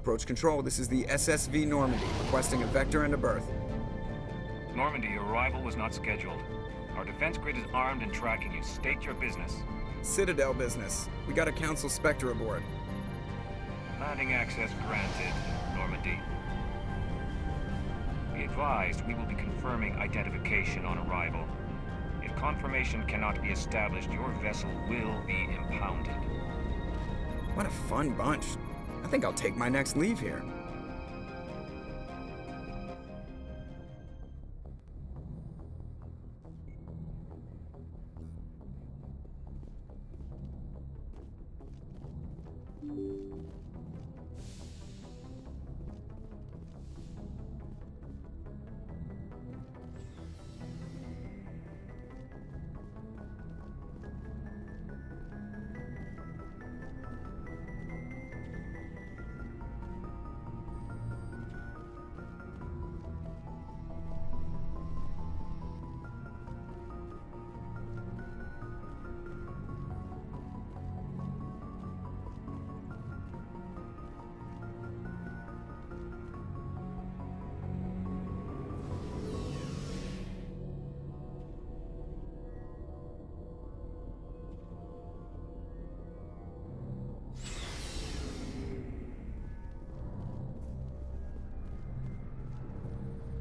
Approach control, this is the SSV Normandy, requesting a vector and a berth. Normandy, your arrival was not scheduled. Our defense grid is armed and tracking you. State your business. Citadel business. We got a Council Spectre aboard. Landing access granted, Normandy. Be advised, we will be confirming identification on arrival. If confirmation cannot be established, your vessel will be impounded. What a fun bunch. I think I'll take my next leave here.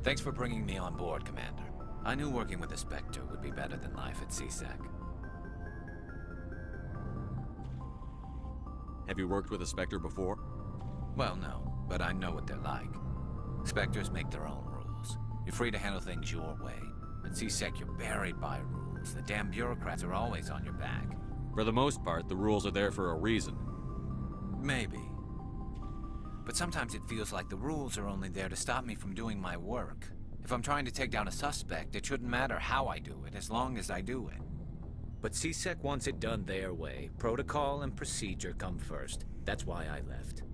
Thanks for bringing me on board, Commander. I knew working with the Spectre would be better than life at CSEC. Have you worked with a Spectre before? Well, no, but I know what they're like. Spectres make their own rules. You're free to handle things your way. At CSEC, you're buried by rules. The damn bureaucrats are always on your back. For the most part, the rules are there for a reason. Maybe. But sometimes it feels like the rules are only there to stop me from doing my work. If I'm trying to take down a suspect, it shouldn't matter how I do it, as long as I do it. But CSEC wants it done their way. Protocol and procedure come first. That's why I left.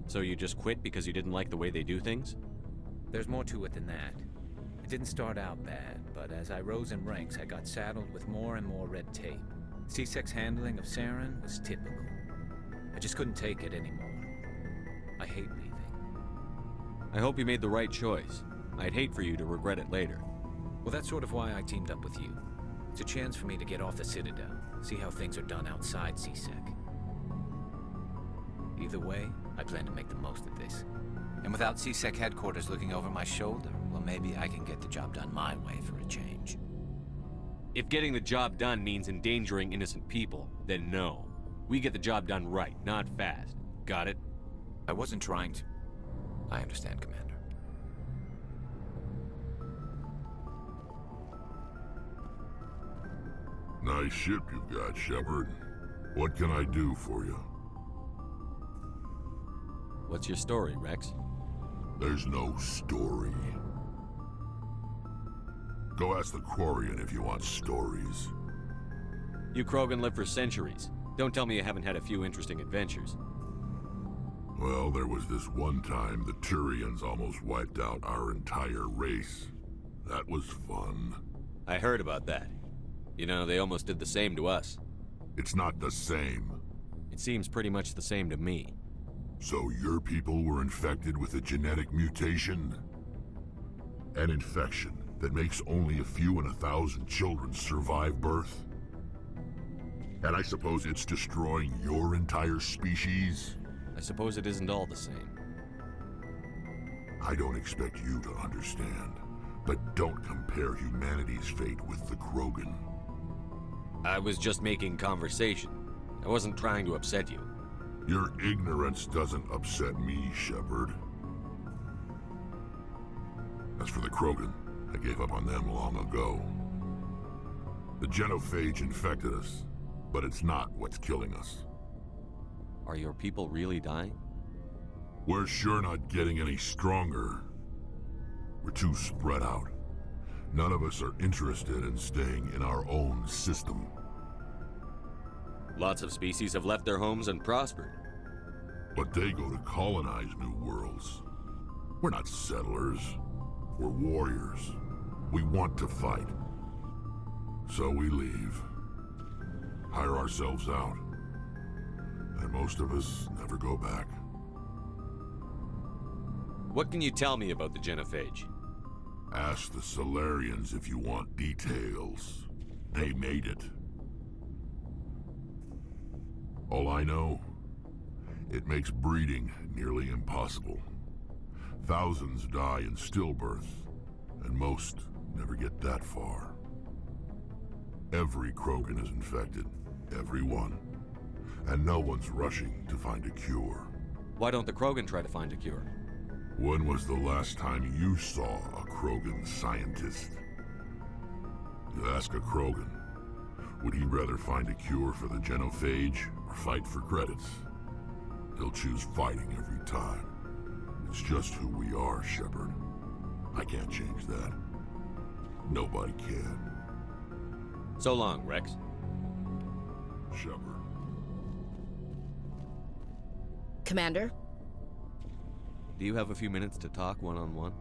So you just quit because you didn't like the way they do things? There's more to it than that. It didn't start out bad, but as I rose in ranks, I got saddled with more and more red tape. CSEC's handling of Saren was typical. I just couldn't take it anymore. I hate leaving. I hope you made the right choice. I'd hate for you to regret it later. Well, that's sort of why I teamed up with you. It's a chance for me to get off the Citadel, see how things are done outside CSEC. Either way, I plan to make the most of this. And without CSEC headquarters looking over my shoulder, well, maybe I can get the job done my way for a change. If getting the job done means endangering innocent people, then no. We get the job done right, not fast. Got it? I wasn't trying to... I understand, Commander. Nice ship you've got, Shepard. What can I do for you? What's your story, Rex? There's no story. Go ask the Quarian if you want stories. You Krogan live for centuries. Don't tell me you haven't had a few interesting adventures. Well, there was this one time the Turians almost wiped out our entire race. That was fun. I heard about that. You know, they almost did the same to us. It's not the same. It seems pretty much the same to me. So your people were infected with a genetic mutation? An infection that makes only a few in 1,000 children survive birth? And I suppose it's destroying your entire species? I suppose it isn't all the same. I don't expect you to understand, but don't compare humanity's fate with the Krogan. I was just making conversation. I wasn't trying to upset you. Your ignorance doesn't upset me, Shepard. As for the Krogan, I gave up on them long ago. The genophage infected us, but it's not what's killing us. Are your people really dying? We're sure not getting any stronger. We're too spread out. None of us are interested in staying in our own system. Lots of species have left their homes and prospered. But they go to colonize new worlds. We're not settlers. We're warriors. We want to fight. So we leave. Hire ourselves out. and most of us never go back. What can you tell me about the genophage? Ask the Solarians if you want details. They made it. All I know, it makes breeding nearly impossible. Thousands die in stillbirth, and most never get that far. Every Krogan is infected, every one. And no one's rushing to find a cure. Why don't the Krogan try to find a cure? When was the last time you saw a Krogan scientist? You ask a Krogan, would he rather find a cure for the genophage or fight for credits? He'll choose fighting every time. It's just who we are, Shepard. I can't change that. Nobody can. So long, Rex. Shepard. Commander? Do you have a few minutes to talk one-on-one?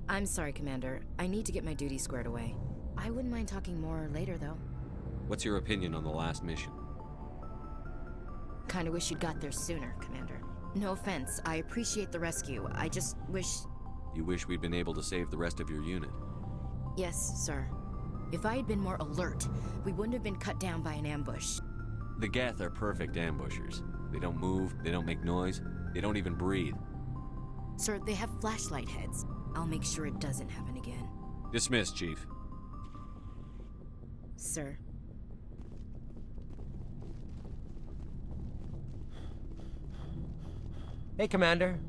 I'm sorry, Commander. I need to get my duty squared away. I wouldn't mind talking more later, though. What's your opinion on the last mission? Kinda wish you'd got there sooner, Commander. No offense, I appreciate the rescue. I just wish... You wish we'd been able to save the rest of your unit? Yes, sir. If I had been more alert, we wouldn't have been cut down by an ambush. The Geth are perfect ambushers. They don't move, they don't make noise, they don't even breathe. Sir, they have flashlight heads. I'll make sure it doesn't happen again. Dismissed, Chief. Sir. Hey, Commander.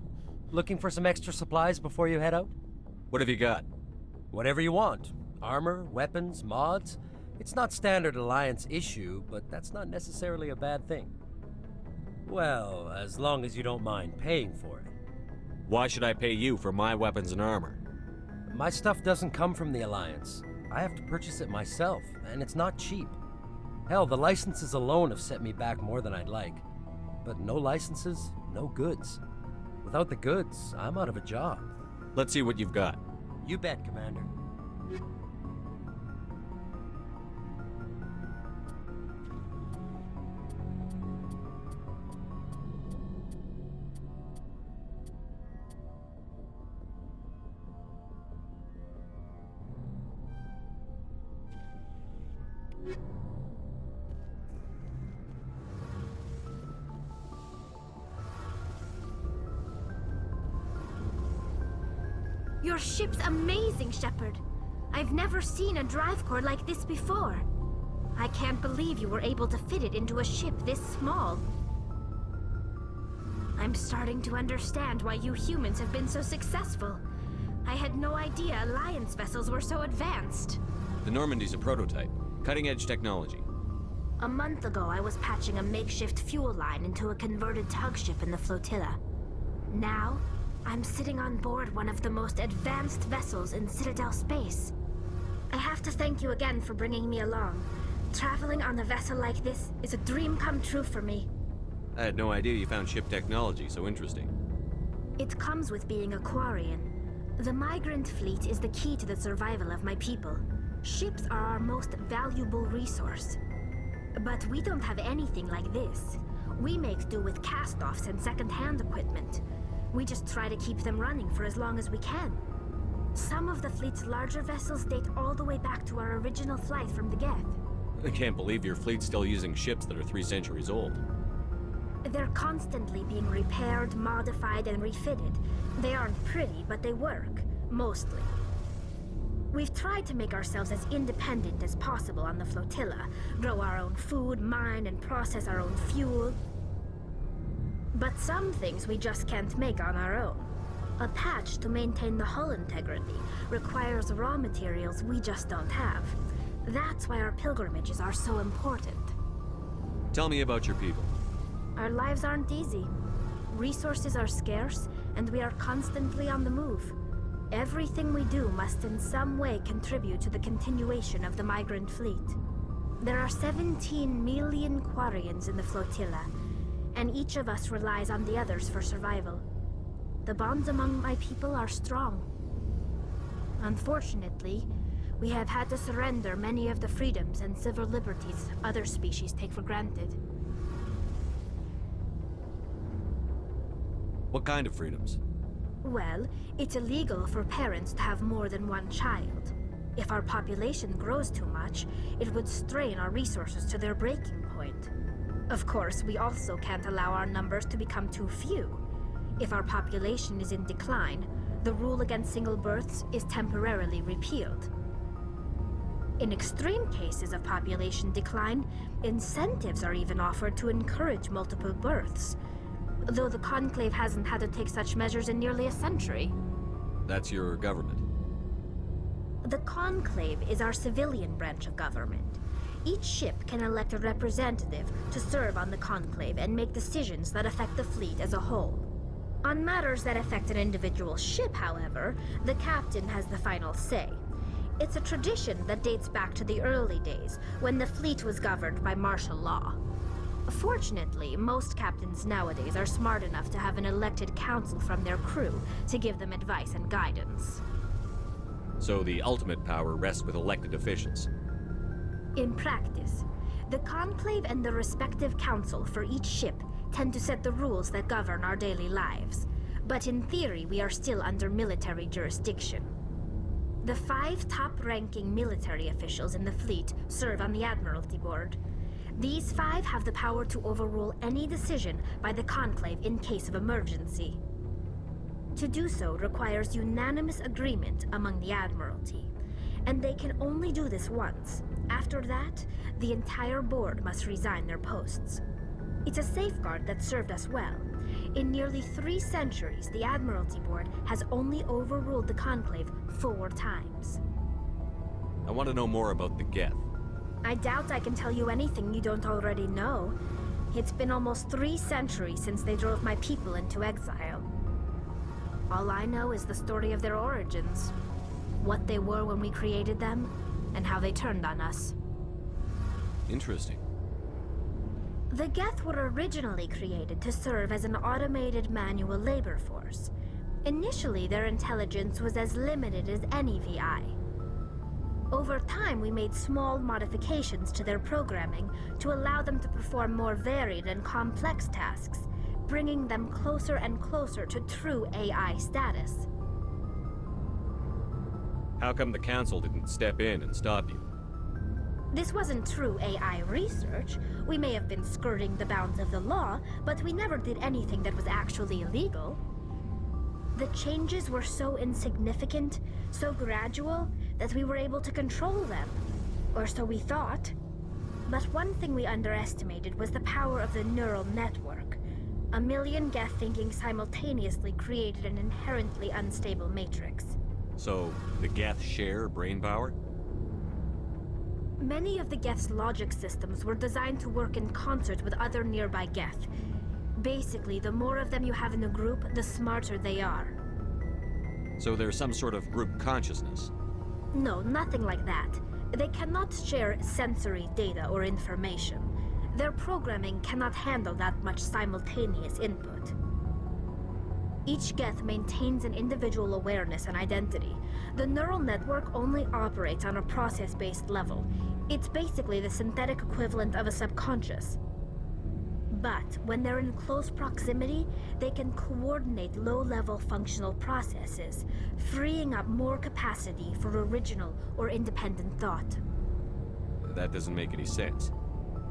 Looking for some extra supplies before you head out? What have you got? Whatever you want. Armor, weapons, mods. It's not standard Alliance issue, but that's not necessarily a bad thing. Well, as long as you don't mind paying for it. Why should I pay you for my weapons and armor? My stuff doesn't come from the Alliance. I have to purchase it myself, and it's not cheap. Hell, the licenses alone have set me back more than I'd like. But no licenses, no goods. Without the goods, I'm out of a job. Let's see what you've got. You bet, Commander. Your ship's amazing, Shepard. I've never seen a drive core like this before. I can't believe you were able to fit it into a ship this small. I'm starting to understand why you humans have been so successful. I had no idea Alliance vessels were so advanced. The Normandy's a prototype. Cutting-edge technology. A month ago, I was patching a makeshift fuel line into a converted tug ship in the flotilla. Now, I'm sitting on board one of the most advanced vessels in Citadel space. I have to thank you again for bringing me along. Traveling on a vessel like this is a dream come true for me. I had no idea you found ship technology so interesting. It comes with being a Quarian. The migrant fleet is the key to the survival of my people. Ships are our most valuable resource. But we don't have anything like this. We make do with cast-offs and second-hand equipment. We just try to keep them running for as long as we can. Some of the fleet's larger vessels date all the way back to our original flight from the Geth. I can't believe your fleet's still using ships that are 3 centuries old. They're constantly being repaired, modified, and refitted. They aren't pretty, but they work. Mostly. We've tried to make ourselves as independent as possible on the flotilla. Grow our own food, mine, and process our own fuel. But some things we just can't make on our own. A patch to maintain the hull integrity requires raw materials we just don't have. That's why our pilgrimages are so important. Tell me about your people. Our lives aren't easy. Resources are scarce, and we are constantly on the move. Everything we do must in some way contribute to the continuation of the migrant fleet. There are 17 million Quarians in the flotilla, and each of us relies on the others for survival. The bonds among my people are strong. Unfortunately, we have had to surrender many of the freedoms and civil liberties other species take for granted. What kind of freedoms? Well, it's illegal for parents to have more than one child. If our population grows too much, it would strain our resources to their breaking point. Of course, we also can't allow our numbers to become too few. If our population is in decline, the rule against single births is temporarily repealed. In extreme cases of population decline, incentives are even offered to encourage multiple births, though the Conclave hasn't had to take such measures in nearly a century. That's your government. The Conclave is our civilian branch of government. Each ship can elect a representative to serve on the Conclave and make decisions that affect the fleet as a whole. On matters that affect an individual ship, however, the captain has the final say. It's a tradition that dates back to the early days, when the fleet was governed by martial law. Fortunately, most captains nowadays are smart enough to have an elected council from their crew to give them advice and guidance. So the ultimate power rests with elected officials. In practice, the Conclave and the respective council for each ship tend to set the rules that govern our daily lives. But in theory, we are still under military jurisdiction. The 5 top-ranking military officials in the fleet serve on the Admiralty Board. These 5 have the power to overrule any decision by the Conclave in case of emergency. To do so requires unanimous agreement among the Admiralty, and they can only do this once. After that, the entire board must resign their posts. It's a safeguard that served us well. In nearly 3 centuries, the Admiralty Board has only overruled the Conclave 4 times. I want to know more about the Geth. I doubt I can tell you anything you don't already know. It's been almost 3 centuries since they drove my people into exile. All I know is the story of their origins, what they were when we created them, and how they turned on us. Interesting. The Geth were originally created to serve as an automated manual labor force. Initially, their intelligence was as limited as any VI. Over time, we made small modifications to their programming to allow them to perform more varied and complex tasks, bringing them closer and closer to true AI status. How come the Council didn't step in and stop you? This wasn't true AI research. We may have been skirting the bounds of the law, but we never did anything that was actually illegal. The changes were so insignificant, so gradual, that we were able to control them. Or so we thought. But one thing we underestimated was the power of the neural network. A million Geth thinking simultaneously created an inherently unstable matrix. So, the Geth share brain power? Many of the Geth's logic systems were designed to work in concert with other nearby Geth. Basically, the more of them you have in a group, the smarter they are. So there's some sort of group consciousness? No, nothing like that. They cannot share sensory data or information. Their programming cannot handle that much simultaneous input. Each Geth maintains an individual awareness and identity. The neural network only operates on a process-based level. It's basically the synthetic equivalent of a subconscious. But when they're in close proximity, they can coordinate low-level functional processes, freeing up more capacity for original or independent thought. That doesn't make any sense.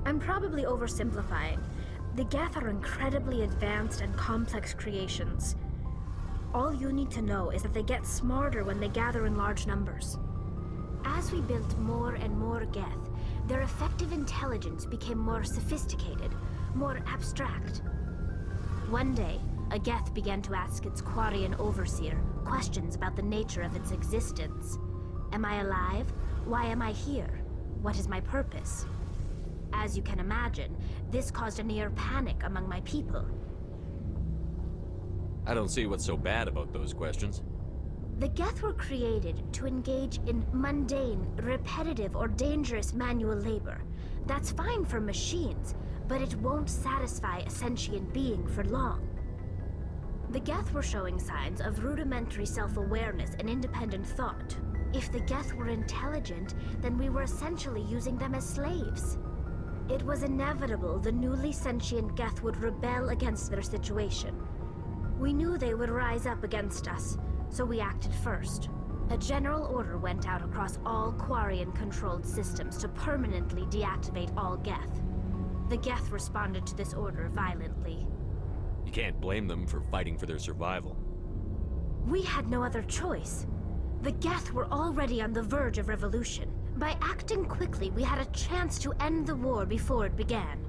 I'm probably oversimplifying. The Geth are incredibly advanced and complex creations. All you need to know is that they get smarter when they gather in large numbers. As we built more and more Geth, their effective intelligence became more sophisticated, more abstract. One day, a Geth began to ask its Quarian overseer questions about the nature of its existence. Am I alive? Why am I here? What is my purpose? As you can imagine, this caused a near panic among my people. I don't see what's so bad about those questions. The Geth were created to engage in mundane, repetitive, or dangerous manual labor. That's fine for machines, but it won't satisfy a sentient being for long. The Geth were showing signs of rudimentary self-awareness and independent thought. If the Geth were intelligent, then we were essentially using them as slaves. It was inevitable the newly sentient Geth would rebel against their situation. We knew they would rise up against us, so we acted first. A general order went out across all Quarian-controlled systems to permanently deactivate all Geth. The Geth responded to this order violently. You can't blame them for fighting for their survival. We had no other choice. The Geth were already on the verge of revolution. By acting quickly, we had a chance to end the war before it began.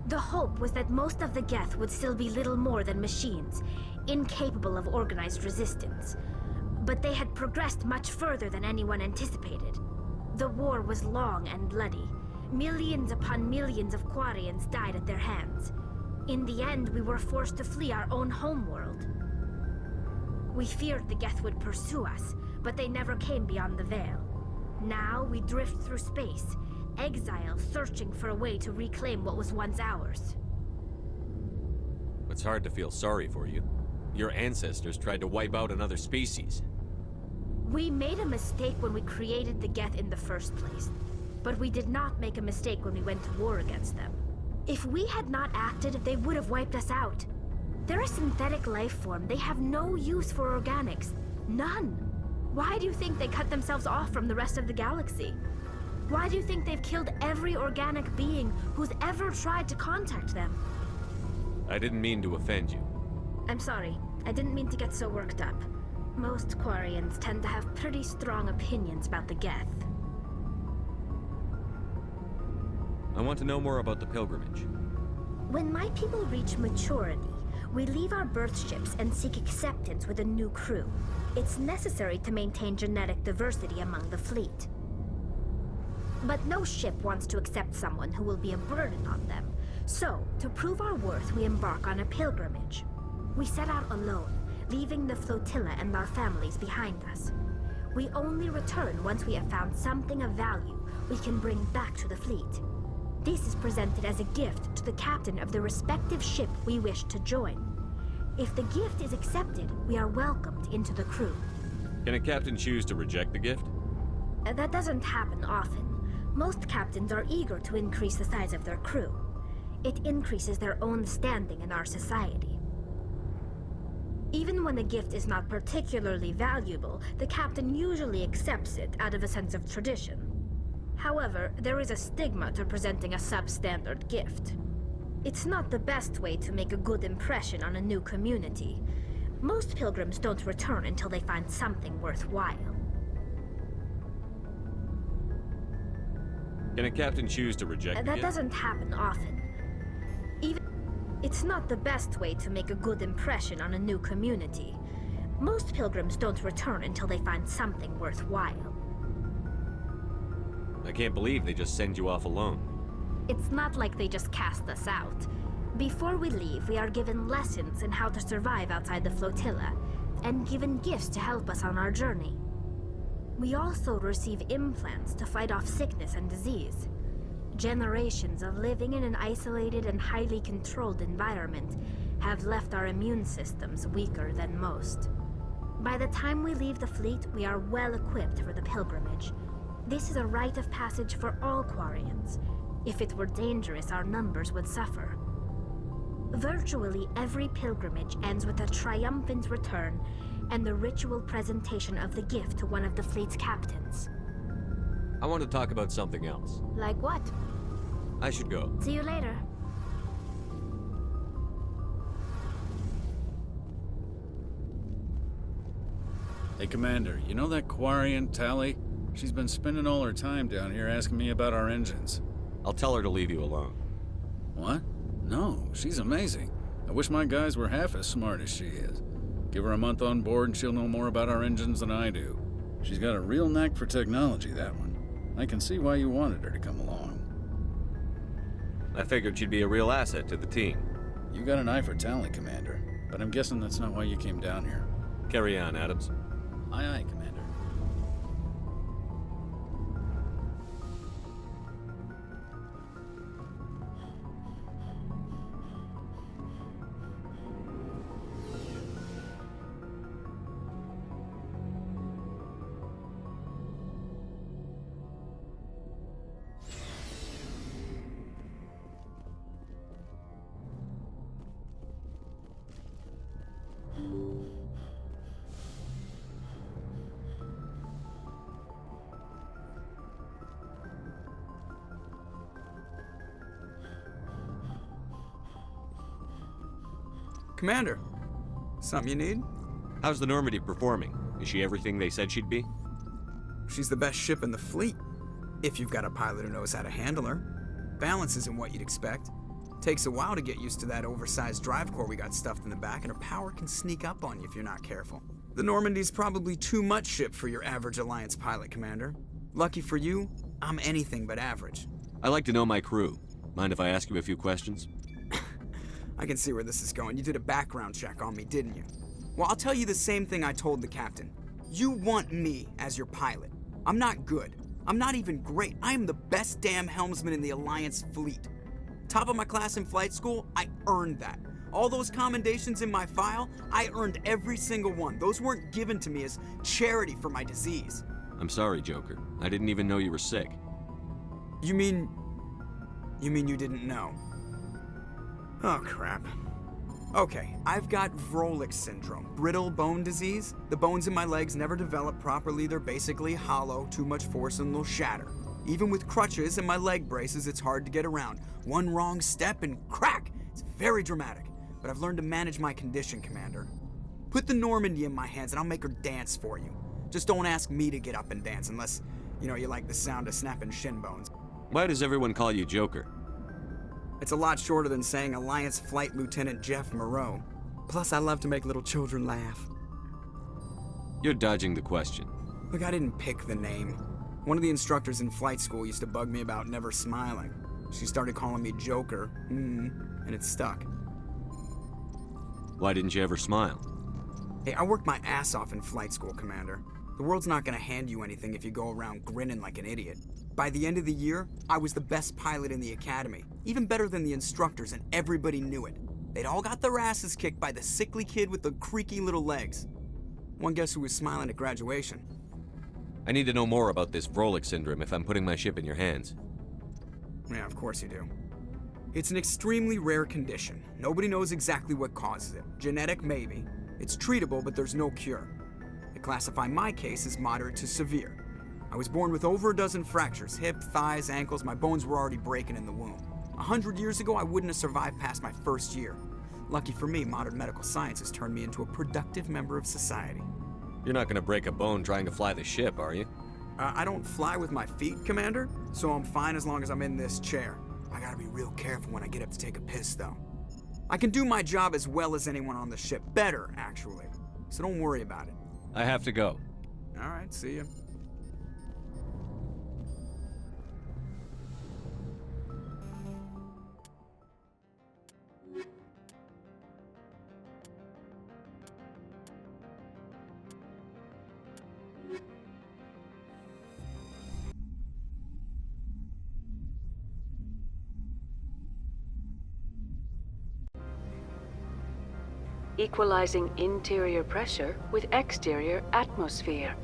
The hope was that most of the Geth would still be little more than machines, incapable of organized resistance. But they had progressed much further than anyone anticipated. The war was long and bloody. Millions upon millions of Quarians died at their hands. In the end, we were forced to flee our own homeworld. We feared the Geth would pursue us, but they never came beyond the Veil. Now we drift through space, exile searching for a way to reclaim what was once ours. It's hard to feel sorry for you. Your ancestors tried to wipe out another species. We made a mistake when we created the Geth in the first place, but we did not make a mistake when we went to war against them. If we had not acted, they would have wiped us out. They're a synthetic life form. They have no use for organics. None. Why do you think they cut themselves off from the rest of the galaxy? Why do you think they've killed every organic being who's ever tried to contact them? I didn't mean to offend you. I'm sorry. I didn't mean to get so worked up. Most Quarians tend to have pretty strong opinions about the Geth. I want to know more about the pilgrimage. When my people reach maturity, we leave our birth ships and seek acceptance with a new crew. It's necessary to maintain genetic diversity among the fleet. But no ship wants to accept someone who will be a burden on them. So, to prove our worth, we embark on a pilgrimage. We set out alone, leaving the flotilla and our families behind us. We only return once we have found something of value we can bring back to the fleet. This is presented as a gift to the captain of the respective ship we wish to join. If the gift is accepted, we are welcomed into the crew. Can a captain choose to reject the gift? That doesn't happen often. Most captains are eager to increase the size of their crew. It increases their own standing in our society. Even when a gift is not particularly valuable, the captain usually accepts it out of a sense of tradition. However, there is a stigma to presenting a substandard gift. It's not the best way to make a good impression on a new community. Most pilgrims don't return until they find something worthwhile. Can a captain choose to reject the That gift? doesn't happen often. It's not the best way to make a good impression on a new community. Most pilgrims don't return until they find something worthwhile. I can't believe they just send you off alone. It's not like they just cast us out. Before we leave, we are given lessons in how to survive outside the flotilla, and given gifts to help us on our journey. We also receive implants to fight off sickness and disease. Generations of living in an isolated and highly controlled environment have left our immune systems weaker than most. By the time we leave the fleet, we are well equipped for the pilgrimage. This is a rite of passage for all Quarians. If it were dangerous, our numbers would suffer. Virtually every pilgrimage ends with a triumphant return and the ritual presentation of the gift to one of the fleet's captains. I want to talk about something else. Like what? I should go. See you later. Hey, Commander, you know that Quarian, Tally? She's been spending all her time down here asking me about our engines. I'll tell her to leave you alone. What? No, she's amazing. I wish my guys were half as smart as she is. Give her a month on board and she'll know more about our engines than I do. She's got a real knack for technology, that one. I can see why you wanted her to come along. I figured she'd be a real asset to the team. You got an eye for talent, Commander, but I'm guessing that's not why you came down here. Carry on, Adams. Aye, aye, Commander. Commander, something you need? How's the Normandy performing? Is she everything they said she'd be? She's the best ship in the fleet, if you've got a pilot who knows how to handle her. Balance isn't what you'd expect. Takes a while to get used to that oversized drive core we got stuffed in the back, and her power can sneak up on you if you're not careful. The Normandy's probably too much ship for your average Alliance pilot, Commander. Lucky for you, I'm anything but average. I like to know my crew. Mind if I ask you a few questions? I can see where this is going. You did a background check on me, didn't you? Well, I'll tell you the same thing I told the captain. You want me as your pilot. I'm not good. I'm not even great. I am the best damn helmsman in the Alliance fleet. Top of my class in flight school, I earned that. All those commendations in my file, I earned every single one. Those weren't given to me as charity for my disease. I'm sorry, Joker. I didn't even know you were sick. You mean you didn't know? Oh, crap. Okay, I've got Vrolik syndrome, brittle bone disease. The bones in my legs never develop properly. They're basically hollow, too much force and they'll shatter. Even with crutches and my leg braces, it's hard to get around. One wrong step and crack! It's very dramatic, but I've learned to manage my condition, Commander. Put the Normandy in my hands and I'll make her dance for you. Just don't ask me to get up and dance unless, you like the sound of snapping shin bones. Why does everyone call you Joker? It's a lot shorter than saying Alliance Flight Lieutenant Jeff Moreau. Plus, I love to make little children laugh. You're dodging the question. Look, I didn't pick the name. One of the instructors in flight school used to bug me about never smiling. She started calling me Joker, and it stuck. Why didn't you ever smile? Hey, I worked my ass off in flight school, Commander. The world's not gonna hand you anything if you go around grinning like an idiot. By the end of the year, I was the best pilot in the academy, even better than the instructors, and everybody knew it. They'd all got their asses kicked by the sickly kid with the creaky little legs. One guess who was smiling at graduation? I need to know more about this Vrolik syndrome if I'm putting my ship in your hands. Yeah, of course you do. It's an extremely rare condition. Nobody knows exactly what causes it. Genetic, maybe. It's treatable, but there's no cure. They classify my case as moderate to severe. I was born with over a dozen fractures, hip, thighs, ankles. My bones were already breaking in the womb. 100 years ago, I wouldn't have survived past my first year. Lucky for me, modern medical science has turned me into a productive member of society. You're not gonna break a bone trying to fly the ship, are you? I don't fly with my feet, Commander, so I'm fine as long as I'm in this chair. I gotta be real careful when I get up to take a piss, though. I can do my job as well as anyone on the ship. Better, actually. So don't worry about it. I have to go. All right, see ya. Equalizing interior pressure with exterior atmosphere.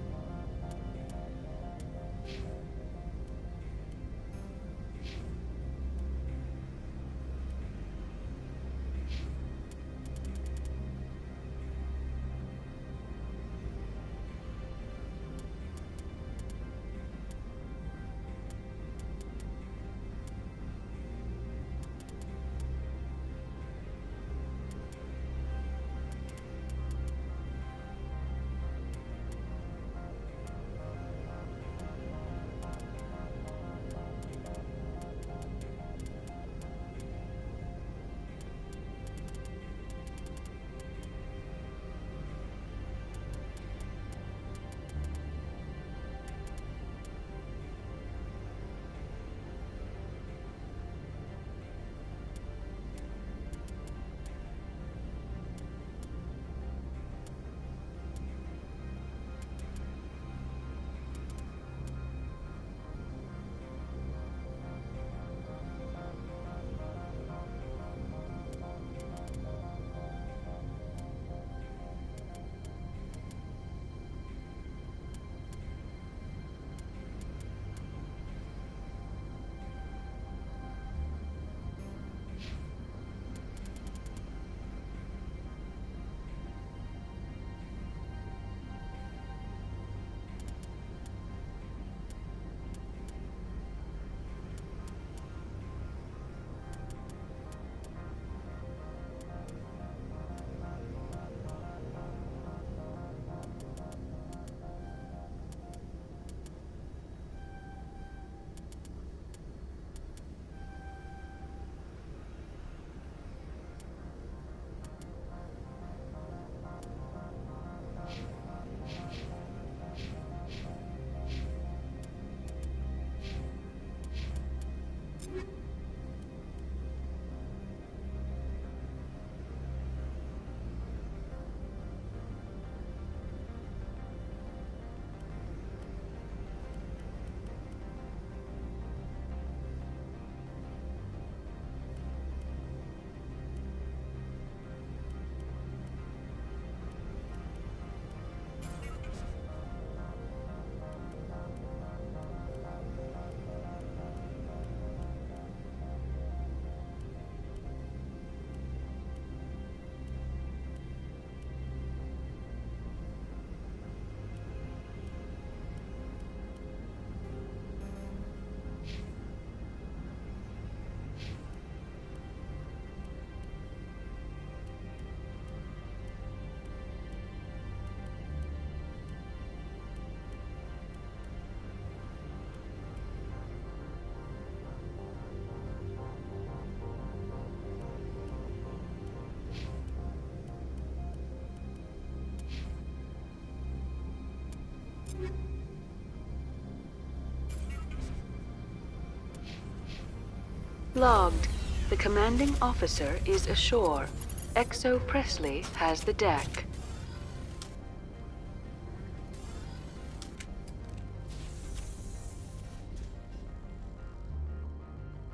Logged. The commanding officer is ashore. Exo Presley has the deck.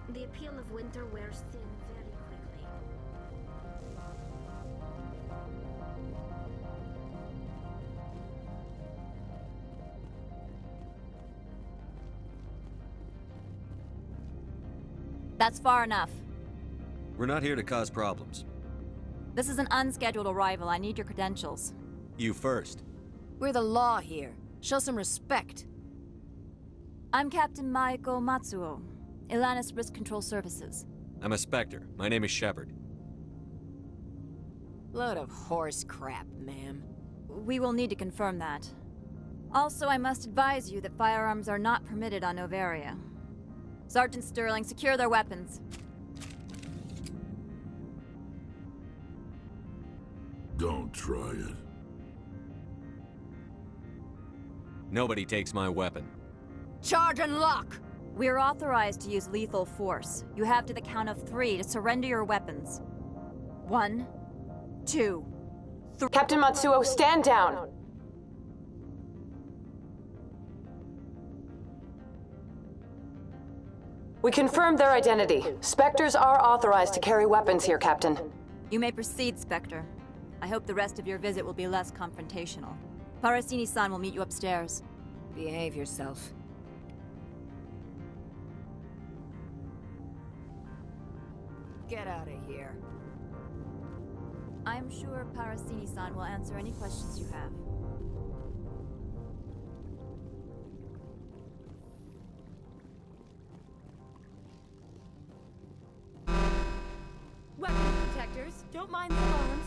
The appeal of winter wears thin very quickly. That's far enough. We're not here to cause problems. This is an unscheduled arrival. I need your credentials. You first. We're the law here. Show some respect. I'm Captain Maiko Matsuo, Ilanis Risk Control Services. I'm a Spectre. My name is Shepard. Load of horse crap, ma'am. We will need to confirm that. Also, I must advise you that firearms are not permitted on Noveria. Sergeant Sterling, secure their weapons. Don't try it. Nobody takes my weapon. Charge and lock! We're authorized to use lethal force. You have to the count of 3 to surrender your weapons. 1, 2, 3. Captain Matsuo, stand down! We confirmed their identity. Spectres are authorized to carry weapons here, Captain. You may proceed, Spectre. I hope the rest of your visit will be less confrontational. Parasini-san will meet you upstairs. Behave yourself. Get out of here. I'm sure Parasini-san will answer any questions you have. Weapon protectors, don't mind the alarms.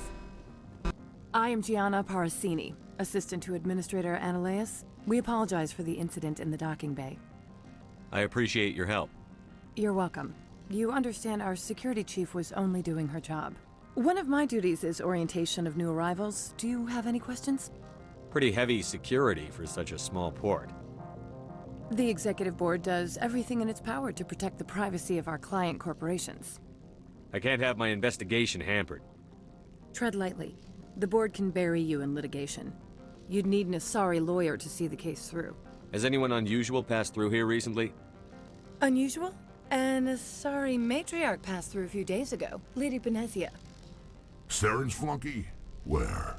I am Gianna Parasini, assistant to Administrator Ananias. We apologize for the incident in the docking bay. I appreciate your help. You're welcome. You understand our security chief was only doing her job. One of my duties is orientation of new arrivals. Do you have any questions? Pretty heavy security for such a small port. The executive board does everything in its power to protect the privacy of our client corporations. I can't have my investigation hampered. Tread lightly. The board can bury you in litigation. You'd need an Asari lawyer to see the case through. Has anyone unusual passed through here recently? Unusual? An Asari matriarch passed through a few days ago. Lady Benezia. Saren's flunky? Where?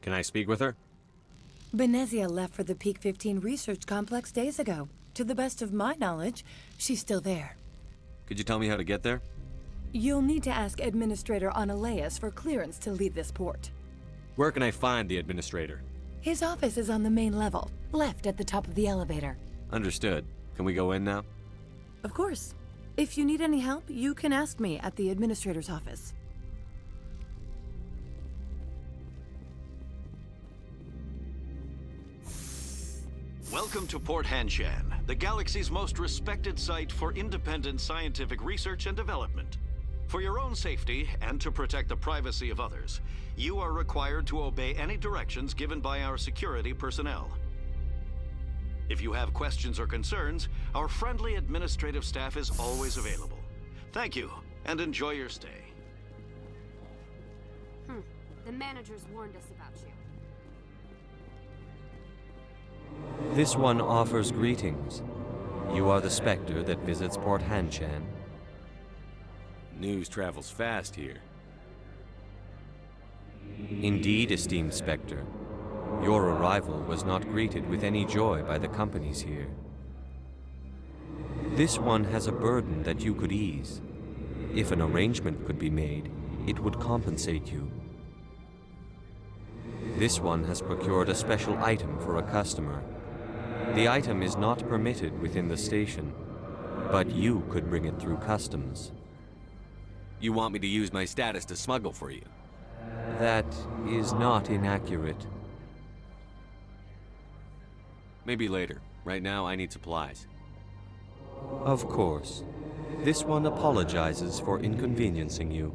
Can I speak with her? Benezia left for the Peak 15 research complex days ago. To the best of my knowledge, she's still there. Could you tell me how to get there? You'll need to ask Administrator Ananias for clearance to leave this port. Where can I find the administrator? His office is on the main level, left at the top of the elevator. Understood. Can we go in now? Of course. If you need any help, you can ask me at the administrator's office. Welcome to Port Hanshan, the galaxy's most respected site for independent scientific research and development. For your own safety and to protect the privacy of others, you are required to obey any directions given by our security personnel. If you have questions or concerns, our friendly administrative staff is always available. Thank you, and enjoy your stay. The managers warned us about you. This one offers greetings. You are the Spectre that visits Port Hanshan. News travels fast here. Indeed, esteemed Spectre. Your arrival was not greeted with any joy by the companies here. This one has a burden that you could ease. If an arrangement could be made, it would compensate you. This one has procured a special item for a customer. The item is not permitted within the station, but you could bring it through customs. You want me to use my status to smuggle for you? That is not inaccurate. Maybe later. Right now, I need supplies. Of course. This one apologizes for inconveniencing you.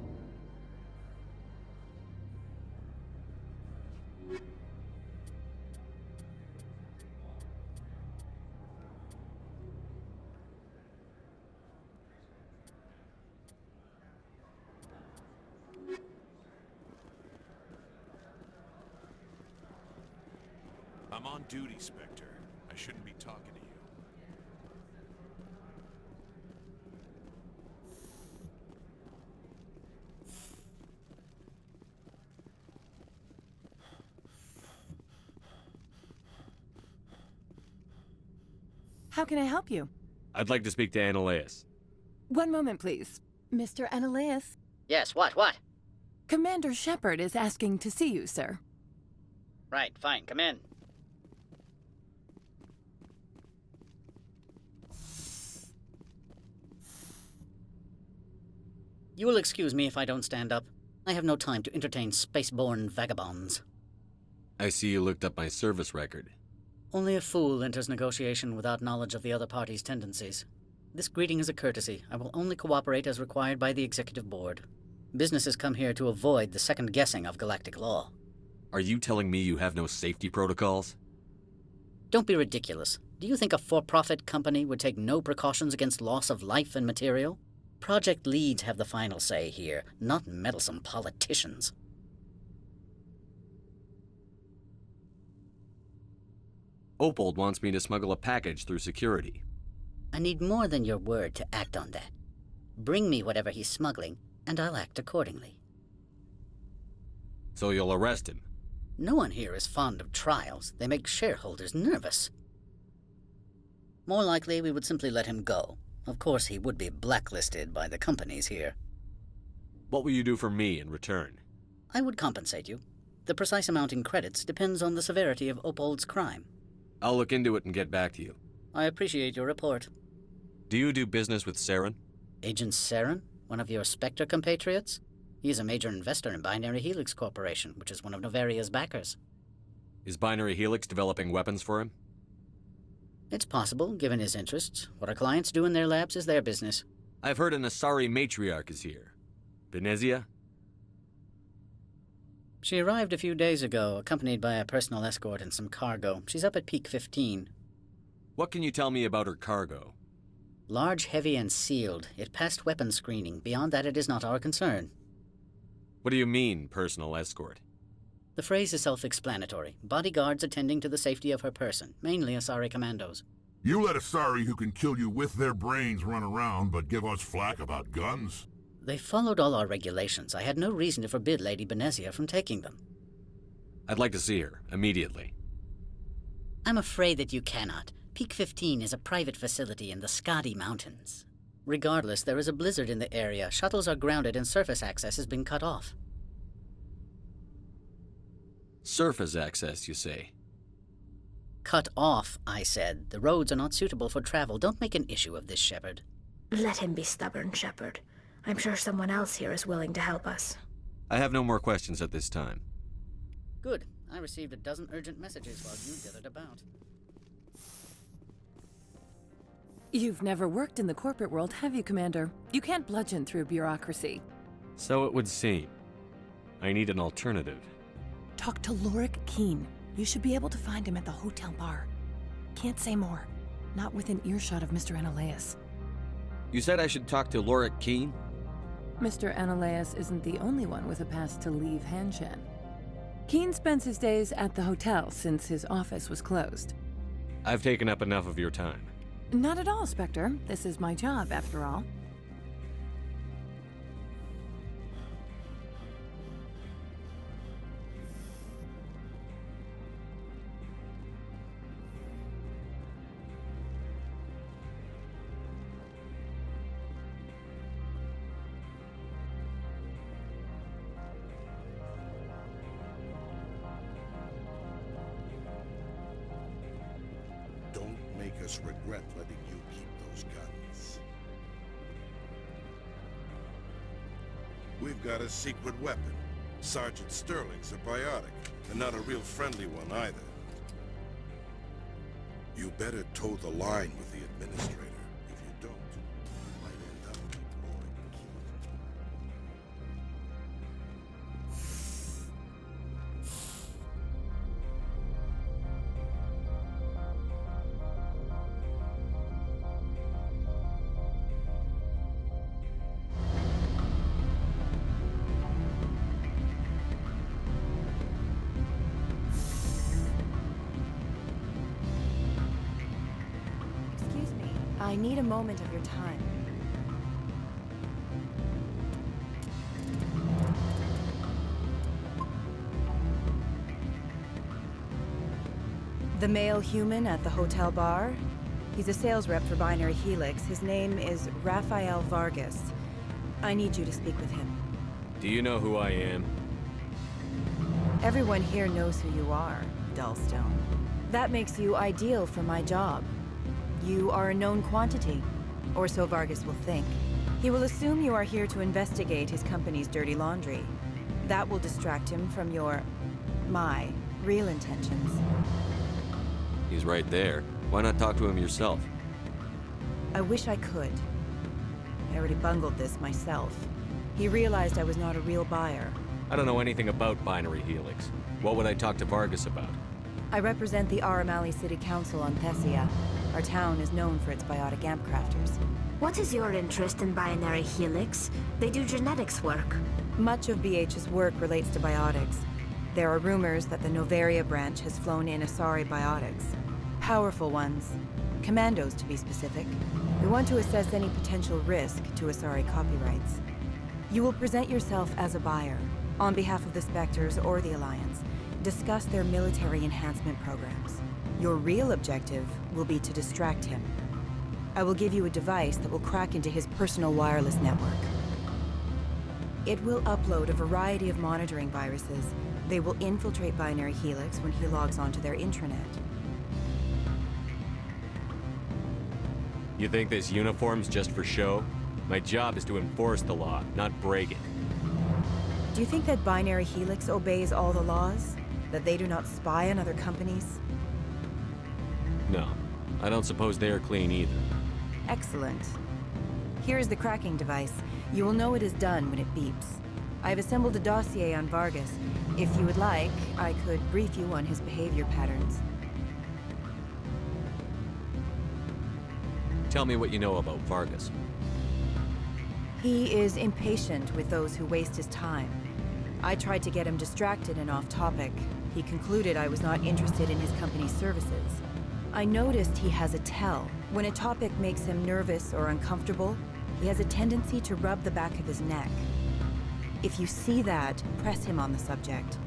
on duty, Spectre. I shouldn't be talking to you. How can I help you? I'd like to speak to Ananias. One moment, please. Mr. Ananias? Yes, what? Commander Shepard is asking to see you, sir. Right, fine, come in. You will excuse me if I don't stand up. I have no time to entertain spaceborne vagabonds. I see you looked up my service record. Only a fool enters negotiation without knowledge of the other party's tendencies. This greeting is a courtesy. I will only cooperate as required by the Executive Board. Businesses come here to avoid the second guessing of galactic law. Are you telling me you have no safety protocols? Don't be ridiculous. Do you think a for-profit company would take no precautions against loss of life and material? Project leads have the final say here, not meddlesome politicians. Opold wants me to smuggle a package through security. I need more than your word to act on that. Bring me whatever he's smuggling, and I'll act accordingly. So you'll arrest him? No one here is fond of trials. They make shareholders nervous. More likely, we would simply let him go. Of course, he would be blacklisted by the companies here. What will you do for me in return? I would compensate you. The precise amount in credits depends on the severity of Opold's crime. I'll look into it and get back to you. I appreciate your report. Do you do business with Saren? Agent Saren? One of your Spectre compatriots? He is a major investor in Binary Helix Corporation, which is one of Noveria's backers. Is Binary Helix developing weapons for him? It's possible, given his interests. What our clients do in their labs is their business. I've heard an Asari matriarch is here. Venezia? She arrived a few days ago, accompanied by a personal escort and some cargo. She's up at Peak 15. What can you tell me about her cargo? Large, heavy, and sealed. It passed weapons screening. Beyond that, it is not our concern. What do you mean, personal escort? The phrase is self-explanatory. Bodyguards attending to the safety of her person, mainly Asari commandos. You let Asari who can kill you with their brains run around, but give us flack about guns? They followed all our regulations. I had no reason to forbid Lady Benezia from taking them. I'd like to see her, immediately. I'm afraid that you cannot. Peak 15 is a private facility in the Skadi Mountains. Regardless, there is a blizzard in the area. Shuttles are grounded and surface access has been cut off. Surface access, you say? Cut off, I said. The roads are not suitable for travel. Don't make an issue of this, Shepard. Let him be stubborn, Shepard. I'm sure someone else here is willing to help us. I have no more questions at this time. Good. I received a dozen urgent messages while you dithered about. You've never worked in the corporate world, have you, Commander? You can't bludgeon through bureaucracy. So it would seem. I need an alternative. Talk to Lorik Keen. You should be able to find him at the hotel bar. Can't say more. Not within earshot of Mr. Ananias. You said I should talk to Lorik Keen? Mr. Ananias isn't the only one with a pass to leave Hanshan. Keen spends his days at the hotel since his office was closed. I've taken up enough of your time. Not at all, Spectre. This is my job, after all. Us regret letting you keep those guns. We've got a secret weapon. Sergeant Sterling's a biotic, and not a real friendly one either. You better toe the line with the administrator. If you don't, you might end up like Lorik I need a moment of your time. The male human at the hotel bar? He's a sales rep for Binary Helix. His name is Rafael Vargas. I need you to speak with him. Do you know who I am? Everyone here knows who you are, Dullstone. That makes you ideal for my job. You are a known quantity, or so Vargas will think. He will assume you are here to investigate his company's dirty laundry. That will distract him from my real intentions. He's right there. Why not talk to him yourself? I wish I could. I already bungled this myself. He realized I was not a real buyer. I don't know anything about Binary Helix. What would I talk to Vargas about? I represent the Aramali City Council on Thessia. Our town is known for its biotic amp crafters. What is your interest in Binary Helix? They do genetics work. Much of BH's work relates to biotics. There are rumors that the Noveria branch has flown in Asari biotics. Powerful ones. Commandos, to be specific. We want to assess any potential risk to Asari copyrights. You will present yourself as a buyer, on behalf of the Spectres or the Alliance. Discuss their military enhancement programs. Your real objective will be to distract him. I will give you a device that will crack into his personal wireless network. It will upload a variety of monitoring viruses. They will infiltrate Binary Helix when he logs onto their intranet. You think this uniform's just for show? My job is to enforce the law, not break it. Do you think that Binary Helix obeys all the laws? That they do not spy on other companies? No, I don't suppose they are clean either. Excellent. Here is the cracking device. You will know it is done when it beeps. I have assembled a dossier on Vargas. If you would like, I could brief you on his behavior patterns. Tell me what you know about Vargas. He is impatient with those who waste his time. I tried to get him distracted and off topic. He concluded I was not interested in his company's services. I noticed he has a tell. When a topic makes him nervous or uncomfortable, he has a tendency to rub the back of his neck. If you see that, press him on the subject.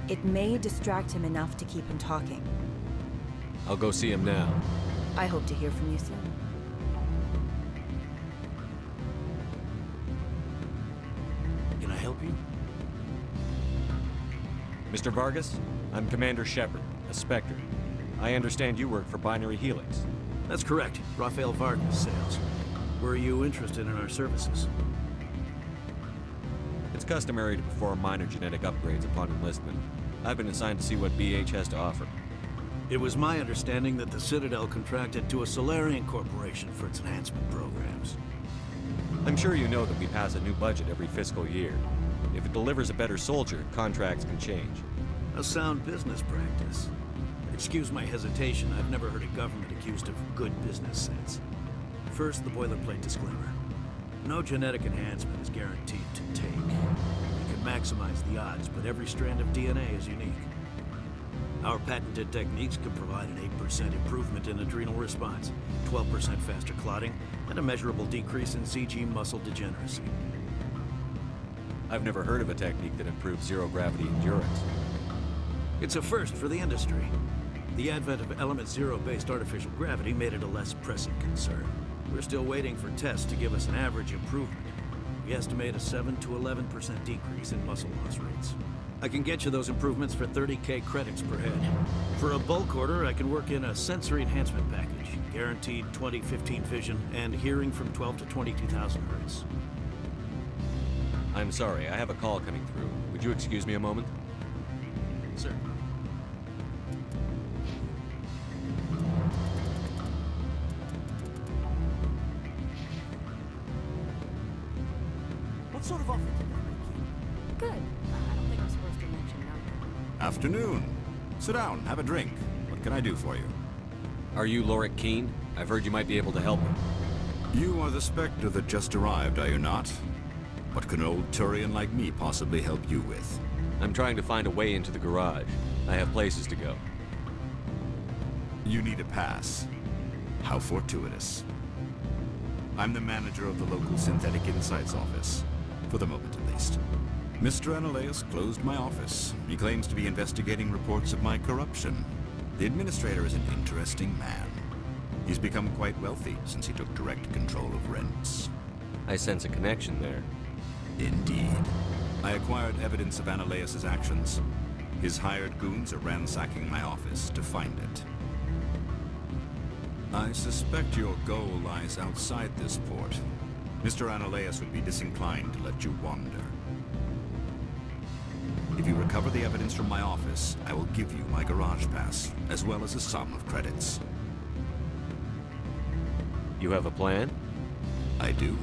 It may distract him enough to keep him talking. I'll go see him now. I hope to hear from you soon. Can I help you? Mr. Vargas, I'm Commander Shepard, a Spectre. I understand you work for Binary Helix. That's correct. Rafael Vargas, sales. Were you interested in our services? It's customary to perform minor genetic upgrades upon enlistment. I've been assigned to see what BH has to offer. It was my understanding that the Citadel contracted to a Solarian corporation for its enhancement programs. I'm sure you know that we pass a new budget every fiscal year. If it delivers a better soldier, contracts can change. A sound business practice. Excuse my hesitation, I've never heard a government accused of good business sense. First, the boilerplate disclaimer. No genetic enhancement is guaranteed to take. We can maximize the odds, but every strand of DNA is unique. Our patented techniques can provide an 8% improvement in adrenal response, 12% faster clotting, and a measurable decrease in CG muscle degeneracy. I've never heard of a technique that improves zero-gravity endurance. It's a first for the industry. The advent of element zero-based artificial gravity made it a less pressing concern. We're still waiting for tests to give us an average improvement. We estimate a 7 to 11% decrease in muscle loss rates. I can get you those improvements for 30K credits per head. For a bulk order, I can work in a sensory enhancement package, guaranteed 20/15 vision, and hearing from 12 to 22,000 hertz. I'm sorry, I have a call coming through. Would you excuse me a moment? Sir. What sort of offer did they make you? Good. I don't think I'm supposed to mention numbers. Afternoon. Sit down, have a drink. What can I do for you? Are you Lorik Keene? I've heard you might be able to help me. You are the Spectre that just arrived, are you not? What can an old Turian like me possibly help you with? I'm trying to find a way into the garage. I have places to go. You need a pass. How fortuitous. I'm the manager of the local Synthetic Insights office. For the moment, at least. Mr. Analaeus closed my office. He claims to be investigating reports of my corruption. The administrator is an interesting man. He's become quite wealthy since he took direct control of rents. I sense a connection there. Indeed. I acquired evidence of Analaeus' actions. His hired goons are ransacking my office to find it. I suspect your goal lies outside this port. Mr. Analaeus would be disinclined to let you wander. If you recover the evidence from my office, I will give you my garage pass, as well as a sum of credits. You have a plan? I do.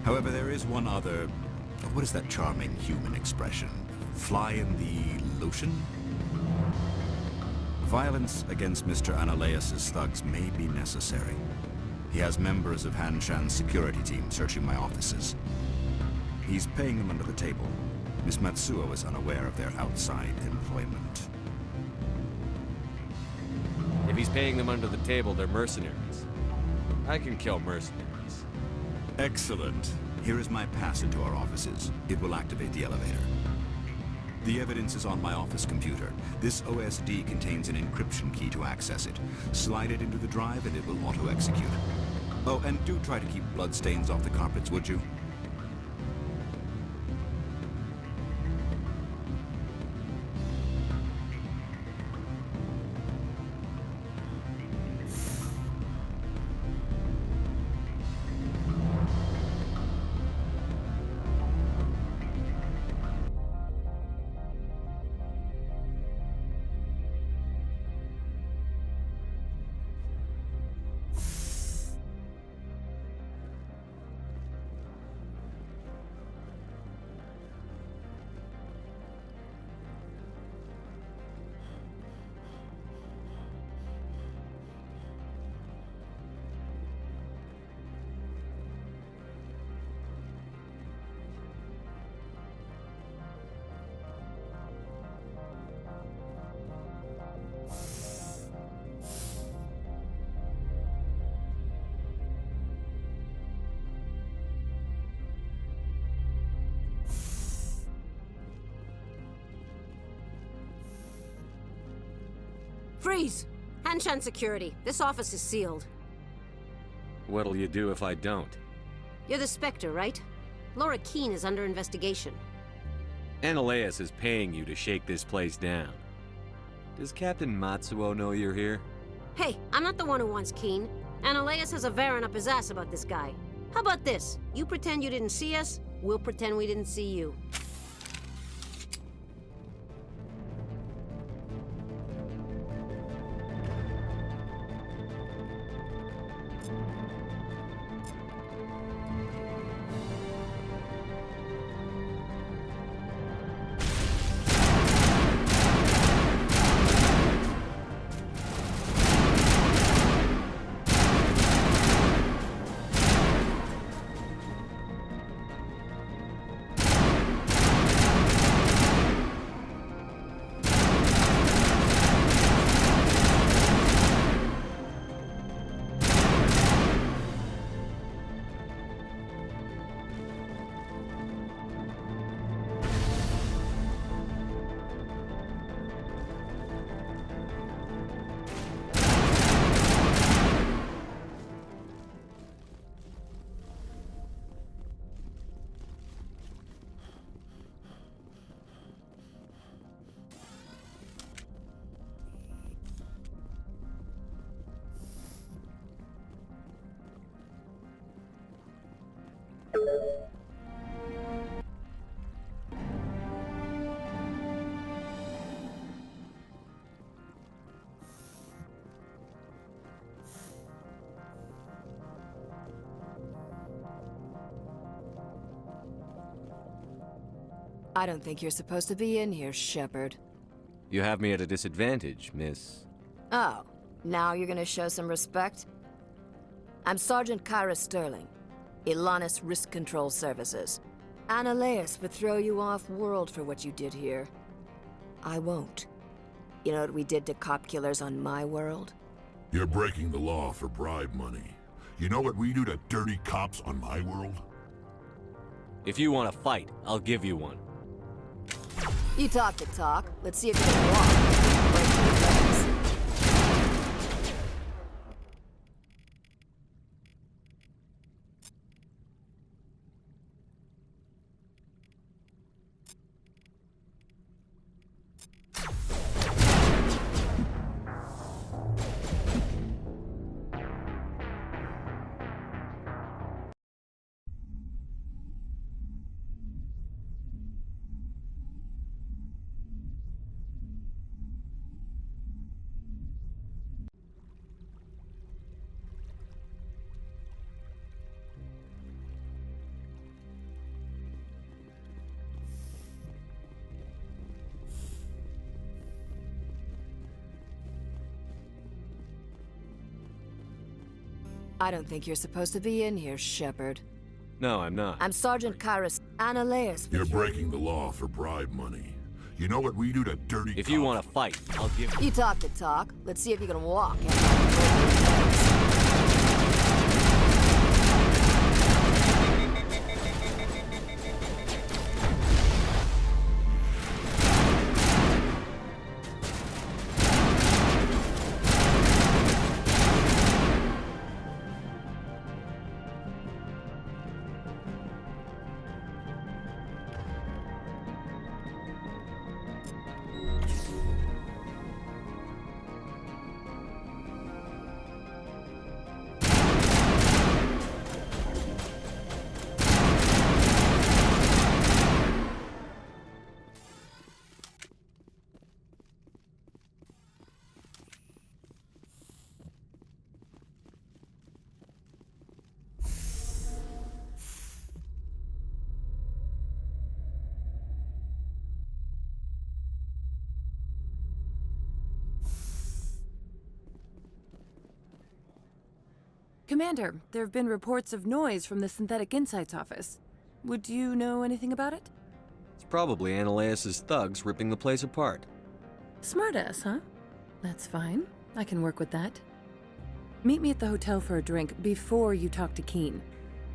However, there is one other... What is that charming human expression? Fly in the lotion? Violence against Mr. Analaeus' thugs may be necessary. He has members of Han Shan's security team searching my offices. He's paying them under the table. Miss Matsuo is unaware of their outside employment. If he's paying them under the table, they're mercenaries. I can kill mercenaries. Excellent. Here is my pass into our offices. It will activate the elevator. The evidence is on my office computer. This OSD contains an encryption key to access it. Slide it into the drive and it will auto-execute. Oh, and do try to keep bloodstains off the carpets, would you? Freeze! Hanshan Security. This office is sealed. What'll you do if I don't? You're the Spectre, right? Laura Keene is under investigation. Analaeus is paying you to shake this place down. Does Captain Matsuo know you're here? Hey, I'm not the one who wants Keene. Analaeus has a Varen up his ass about this guy. How about this? You pretend you didn't see us, we'll pretend we didn't see you. I don't think you're supposed to be in here, Shepard. You have me at a disadvantage, miss. Oh, now you're gonna show some respect? I'm Sergeant Kyra Sterling, Ilanis Risk Control Services. Analaeus would throw you off-world for what you did here. I won't. You know what we did to cop killers on my world? You're breaking the law for bribe money. You know what we do to dirty cops on my world? If you want to fight, I'll give you one. You talk the talk. Let's see if you can walk. Break your legs. I don't think you're supposed to be in here, Shepard. No, I'm not. I'm Sergeant Kairos Analeus. You're breaking the law for bribe money. You know what we do to dirty If cops? you want to fight, I'll give you. You talk the talk. Let's see if you can walk. Commander, there have been reports of noise from the Synthetic Insights office. Would you know anything about it? It's probably Analeus' thugs ripping the place apart. Smartass, huh? That's fine. I can work with that. Meet me at the hotel for a drink before you talk to Keen.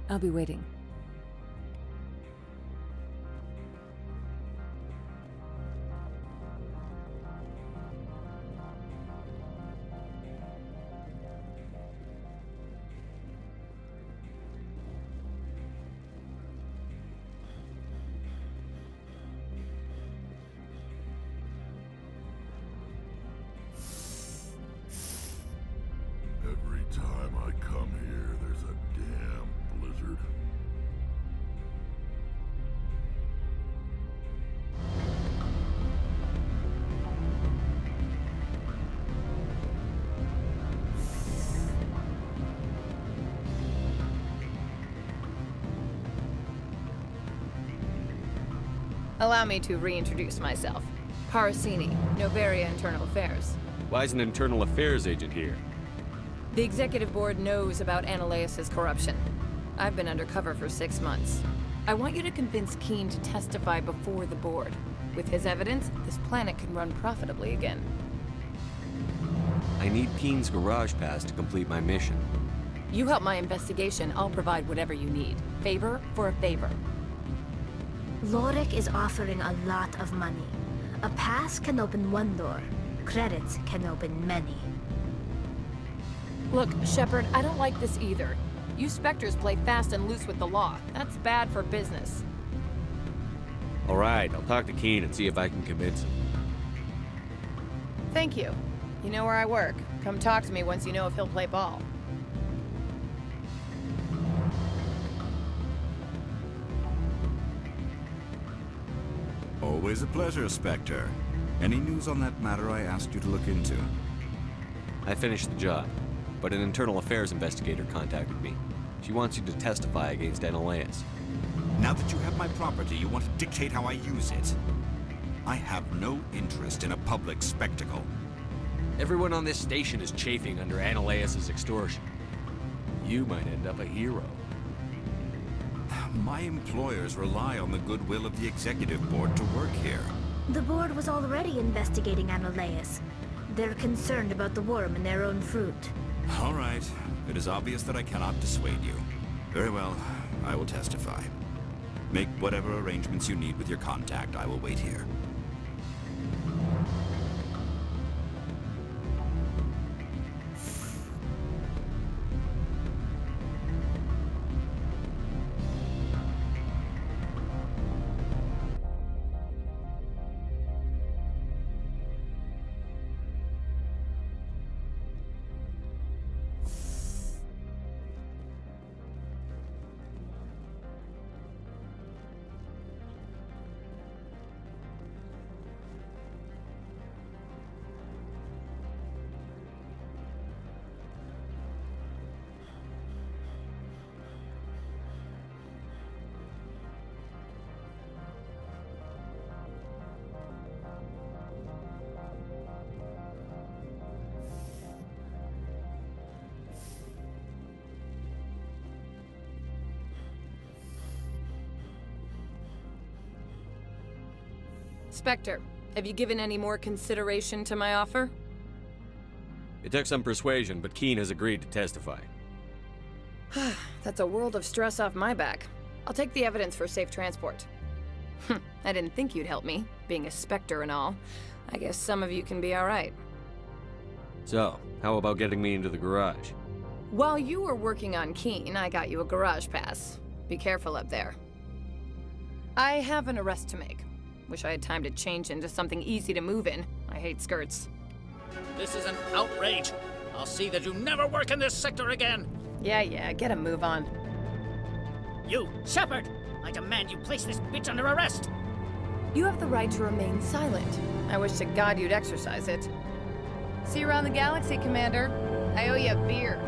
I'll be waiting. Every time I come here, there's a damn blizzard. Allow me to reintroduce myself. Parasini, Noveria Internal Affairs. Why is an internal affairs agent here? The Executive Board knows about Analeus' corruption. I've been undercover for 6 months. I want you to convince Keen to testify before the Board. With his evidence, this planet can run profitably again. I need Keen's garage pass to complete my mission. You help my investigation, I'll provide whatever you need. Favor for a favor. Lorik is offering a lot of money. A pass can open one door. Credits can open many. Look, Shepard, I don't like this either. You Spectres play fast and loose with the law. That's bad for business. All right, I'll talk to Keen and see if I can convince him. Thank you. You know where I work. Come talk to me once you know if he'll play ball. Always a pleasure, Spectre. Any news on that matter I asked you to look into? I finished the job, but an internal affairs investigator contacted me. She wants you to testify against Analeus. Now that you have my property, you want to dictate how I use it. I have no interest in a public spectacle. Everyone on this station is chafing under Analeus' extortion. You might end up a hero. My employers rely on the goodwill of the Executive Board to work here. The board was already investigating Analeus. They're concerned about the worm in their own fruit. All right. It is obvious that I cannot dissuade you. Very well. I will testify. Make whatever arrangements you need with your contact. I will wait here. Spectre, have you given any more consideration to my offer? It took some persuasion, but Keen has agreed to testify. That's a world of stress off my back. I'll take the evidence for safe transport. I didn't think you'd help me, being a Spectre and all. I guess some of you can be alright. So, how about getting me into the garage? While you were working on Keen, I got you a garage pass. Be careful up there. I have an arrest to make. Wish I had time to change into something easy to move in. I hate skirts. This is an outrage. I'll see that you never work in this sector again. Yeah, get a move on. You, Shepard! I demand you place this bitch under arrest! You have the right to remain silent. I wish to God you'd exercise it. See you around the galaxy, Commander. I owe you a beer.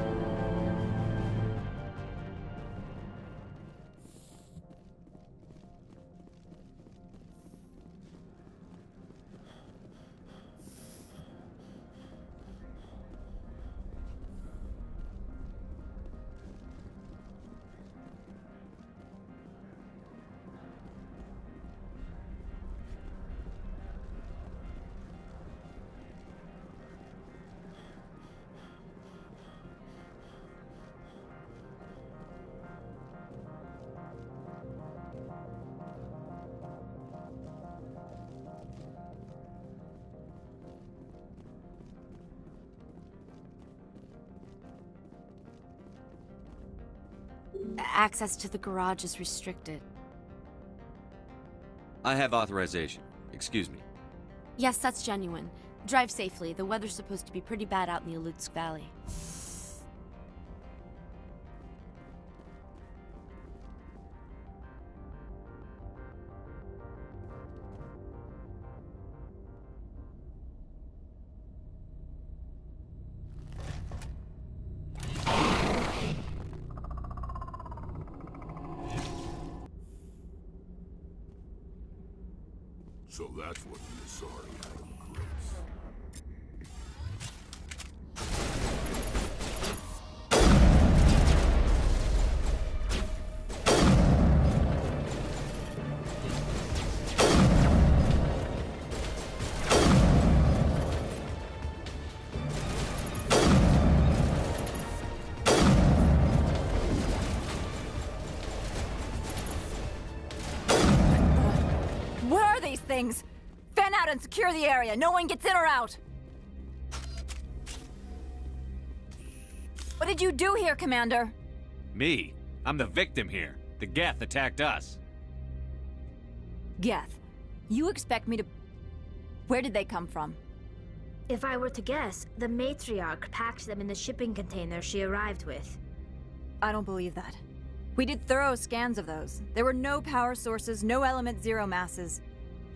Access to the garage is restricted. I have authorization. Excuse me. Yes, that's genuine. Drive safely. The weather's supposed to be pretty bad out in the Alutsk Valley. So that's what the Asari atom creates. Things. Fan out and secure the area. No one gets in or out. What did you do here, Commander? Me? I'm the victim here. The Geth attacked us. Geth? You expect me to... Where did they come from? If I were to guess, the matriarch packed them in the shipping container she arrived with. I don't believe that. We did thorough scans of those. There were no power sources, no element zero masses.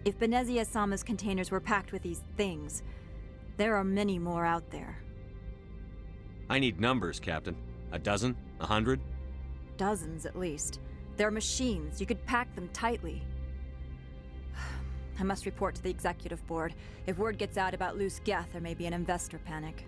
If Benezia-sama's containers were packed with these things, there are many more out there. I need numbers, Captain. A dozen? 100? Dozens, at least. They're machines. You could pack them tightly. I must report to the executive board. If word gets out about loose Geth, there may be an investor panic.